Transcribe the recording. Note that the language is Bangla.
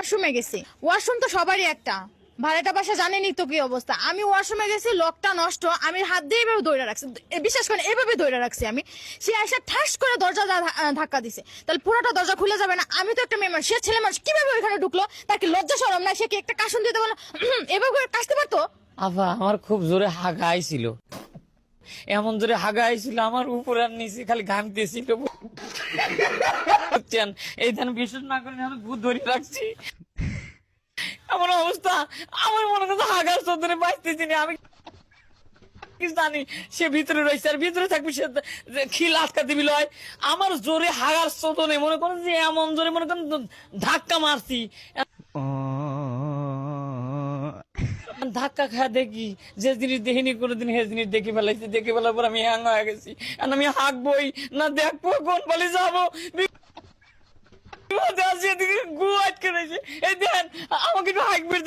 ওয়াশরুমে গেছি, ওয়াশরুম তো সবারই একটা, ভাড়াটা বাসা জানেনই তো কি অবস্থা। আমি ওয়াশরুমে গেছি, লকটা নষ্ট, আমি হাত দিয়ে এভাবে ধরে রাখছি, বিশ্বাস করেন এভাবে ধরে রাখছি আমি। সে এসে ঠাস করে দরজা ধাক্কা দিছে, তাহলে পুরোটা দরজা খুলে যাবে না? আমি তো একটা মেয়ে মানুষ, সে ছেলে মানুষ কিভাবে ওইখানে ঢুকলো? তার কি লজ্জা শরম না? সে কি একটা কাশন দিতে বলো এভাবে করে কাশতে পারতো? আফা আমার খুব জোরে হাগা আইছিল, এমন জোরে হাগা আইছিল আমার উপর আর নিচে খালি ঘামতেছিল। বুঝছেন, এই ধান বিশ্বাস না করেন আমি ভূত ধরে রাখছি। এমন অবস্থা, আমার মনে করছে হাগার চোদনে বাঁচতেছি না। আমি কি জানি সে ভিতরে রয়েছে, আর ভিতরে থাকবি সে খিল আটকা দিবি লয়। আমার জোরে হাগার চোদনে মনে করেন যে এমন জোরে মনে করেন ধাক্কা মারছি। ধাক্কা খায় দেখি যে জিনিস দেখিনি কোনোদিন সে জিনিস দেখে ফেলাইছি, দেখে ফেলার পর আমি হ্যাং হয়ে গেছি। আর আমি হাঁকবই না, দেখবো কোন পালি যাবো, গু আটকে রয়েছে। এই দেন আমাকে একটু হাঁকবে।